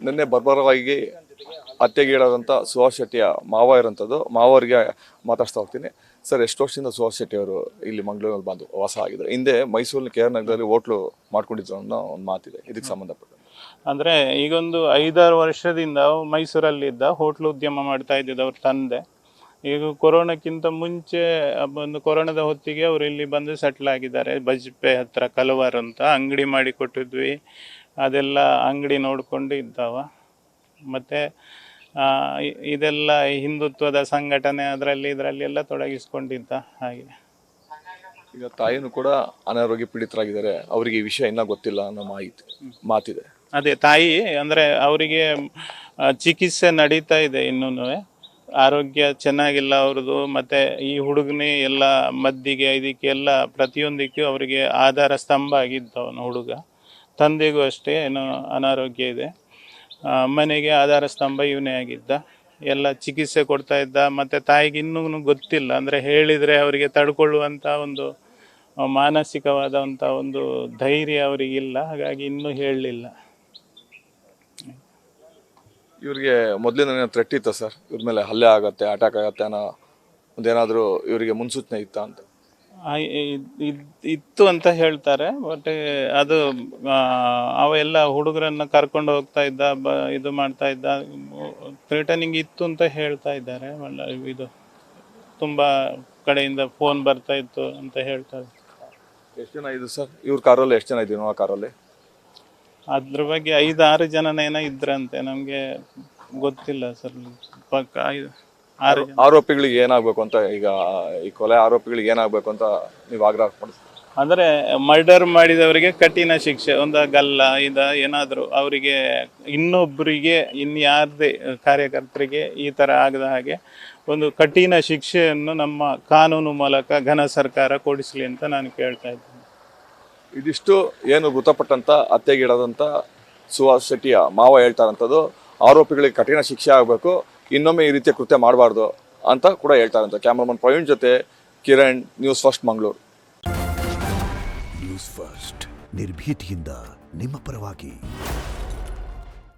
ನಿನ್ನೆ ಬರ್ಬರವಾಗಿ ಹತ್ಯೆಗೀಡಾದಂಥ ಸುಹಾಸ್ ಶೆಟ್ಟಿಯ ಮಾವ ಇರೋಂಥದ್ದು. ಮಾವರಿಗೆ ಮಾತಾಡ್ತಾ ಹೋಗ್ತೀನಿ. ಸರ್, ಎಷ್ಟು ವರ್ಷದಿಂದ ಸುಹಾಸ್ ಶೆಟ್ಟಿ ಅವರು ಇಲ್ಲಿ ಮಂಗಳೂರಲ್ಲಿ ಬಂದು ವಾಸ ಆಗಿದ್ದಾರೆ? ಹಿಂದೆ ಮೈಸೂರಿನ ಕೆ ಆರ್ ನಗರದಲ್ಲಿ ಹೋಟ್ಲು ಮಾಡ್ಕೊಂಡಿದ್ರು ಅನ್ನೋ ಒಂದು ಮಾತಿದೆ. ಇದಕ್ಕೆ ಸಂಬಂಧಪಟ್ಟ ಅಂದರೆ ಈಗೊಂದು 5-6 ವರ್ಷದಿಂದ ಮೈಸೂರಲ್ಲಿದ್ದ ಹೋಟ್ಲು ಉದ್ಯಮ ಮಾಡ್ತಾ ಇದ್ದಿದ್ದು ಅವ್ರ ತಂದೆ. ಈಗ ಕೊರೋನಾಕ್ಕಿಂತ ಮುಂಚೆ ಒಂದು ಕೊರೋನಾದ ಹೊತ್ತಿಗೆ ಅವರು ಇಲ್ಲಿ ಬಂದು ಸೆಟ್ಲ್ ಆಗಿದ್ದಾರೆ. ಬಜ್ಪೆ ಹತ್ರ ಕಲವಾರ ಅಂತ ಅಂಗಡಿ ಮಾಡಿ ಕೊಟ್ಟಿದ್ವಿ. ಅದೆಲ್ಲ ಅಂಗಡಿ ನೋಡಿಕೊಂಡು ಇದ್ದಾವ. ಮತ್ತು ಇದೆಲ್ಲ ಹಿಂದುತ್ವದ ಸಂಘಟನೆ ಇದರಲ್ಲಿ ಎಲ್ಲ ತೊಡಗಿಸ್ಕೊಂಡಿದ್ದ. ಹಾಗೆ ಈಗ ತಾಯಿನೂ ಕೂಡ ಅನಾರೋಗ್ಯ ಪೀಡಿತರಾಗಿದ್ದಾರೆ. ಅವರಿಗೆ ಈ ವಿಷಯ ಇನ್ನೂ ಗೊತ್ತಿಲ್ಲ ಅನ್ನೋ ಮಾತಿದೆ. ಅದೇ ತಾಯಿ ಅಂದರೆ ಅವರಿಗೆ ಚಿಕಿತ್ಸೆ ನಡೀತಾ ಇದೆ ಇನ್ನೂ. ಆರೋಗ್ಯ ಚೆನ್ನಾಗಿಲ್ಲ ಅವ್ರದ್ದು. ಮತ್ತು ಈ ಹುಡುಗನೇ ಎಲ್ಲ ಮದ್ದಿಗೆ ಇದಕ್ಕೆ ಎಲ್ಲ ಪ್ರತಿಯೊಂದಕ್ಕೂ ಅವರಿಗೆ ಆಧಾರ ಸ್ತಂಭ ಆಗಿದ್ದವನು ಹುಡುಗ. ತಂದೆಗೂ ಅಷ್ಟೇ ಏನೋ ಅನಾರೋಗ್ಯ ಇದೆ. ಮನೆಗೆ ಆಧಾರ ಸ್ತಂಭ ಇವನೇ ಆಗಿದ್ದ. ಎಲ್ಲ ಚಿಕಿತ್ಸೆ ಕೊಡ್ತಾ ಇದ್ದ. ಮತ್ತು ತಾಯಿಗೆ ಇನ್ನೂ ಗೊತ್ತಿಲ್ಲ, ಅಂದರೆ ಹೇಳಿದರೆ ಅವರಿಗೆ ತಡ್ಕೊಳ್ಳುವಂಥ ಒಂದು ಮಾನಸಿಕವಾದಂಥ ಒಂದು ಧೈರ್ಯ ಅವರಿಗಿಲ್ಲ. ಹಾಗಾಗಿ ಇನ್ನೂ ಹೇಳಲಿಲ್ಲ. ಇವ್ರಿಗೆ ಮೊದಲಿನ ಥ್ರೆಟ್ ಇತ್ತ ಸರ್? ಇವ್ರ ಮೇಲೆ ಹಲ್ಲೆ ಆಗತ್ತೆ, ಅಟ್ಯಾಕ್ ಆಗತ್ತೆ ಅನ್ನೋ ಒಂದೇನಾದರೂ ಇವರಿಗೆ ಮುನ್ಸೂಚನೆ ಇತ್ತ ಅಂತ? ಇತ್ತು ಅಂತ ಹೇಳ್ತಾರೆ. ಬಟ್ ಅದು ಅವೆಲ್ಲ ಹುಡುಗರನ್ನ ಕರ್ಕೊಂಡು ಹೋಗ್ತಾ ಇದ್ದ, ಇದು ಮಾಡ್ತಾ ಇದ್ದ. ಥ್ರೆಟನಿಂಗ್ ಇತ್ತು ಅಂತ ಹೇಳ್ತಾ ಇದ್ದಾರೆ. ಇದು ತುಂಬ ಕಡೆಯಿಂದ ಫೋನ್ ಬರ್ತಾ ಇತ್ತು ಅಂತ ಹೇಳ್ತಾರೆ. ಎಷ್ಟು ಜನ ಇದು ಸರ್? ಇವ್ರ ಕಾರಲ್ಲಿ ಎಷ್ಟು ಜನ ಇದ್ದೀವಿ? ಆ ಕಾರಲ್ಲಿ ಅದ್ರ ಬಗ್ಗೆ 5-6 ಜನನೇನೋ ಇದ್ರಂತೆ. ನಮಗೆ ಗೊತ್ತಿಲ್ಲ ಸರ್. ಪಕ್ಕ 6 ಜನ. ಆರೋಪಿಗಳಿಗೆ ಏನಾಗಬೇಕು ಅಂತ, ಈಗ ಈ ಕೊಲೆ ಆರೋಪಿಗಳಿಗೆ ಏನಾಗಬೇಕು ಅಂತ ನೀವು ಆಗ್ರಹ ಪಡಿಸ್ತೀರಿ? ಅಂದರೆ ಮರ್ಡರ್ ಮಾಡಿದವರಿಗೆ ಕಠಿಣ ಶಿಕ್ಷೆ, ಒಂದು ಗಲ್ಲ ಏನಾದರೂ ಅವರಿಗೆ, ಇನ್ನೊಬ್ಬರಿಗೆ, ಇನ್ಯಾರದೇ ಕಾರ್ಯಕರ್ತರಿಗೆ ಈ ಥರ ಆಗದ ಹಾಗೆ ಒಂದು ಕಠಿಣ ಶಿಕ್ಷೆಯನ್ನು ನಮ್ಮ ಕಾನೂನು ಮೂಲಕ ಘನ ಸರ್ಕಾರ ಕೊಡಿಸಲಿ ಅಂತ ನಾನು ಕೇಳ್ತಾ ಇದ್ದೀನಿ. ಇದಿಷ್ಟು ಏನು ಮೃತಪಟ್ಟಂಥ ಹತ್ಯೆಗೀಡಾದಂಥ ಸುಹಾಸ್ ಶೆಟ್ಟಿಯ ಮಾವ ಹೇಳ್ತಾರಂಥದ್ದು. ಆರೋಪಿಗಳಿಗೆ ಕಠಿಣ ಶಿಕ್ಷೆ ಆಗಬೇಕು, ಇನ್ನೊಮ್ಮೆ ಈ ರೀತಿಯ ಕೃತ್ಯ ಮಾಡಬಾರ್ದು ಅಂತ ಕೂಡ ಹೇಳ್ತಾರಂತ. ಕ್ಯಾಮ್ರಾಮನ್ ಪ್ರವೀಣ್ ಜೊತೆ Kiran, news first Mangaluru. News first ನಿರ್ಭೀತಿಯಿಂದ ನಿಮ್ಮ ಪರವಾಗಿ.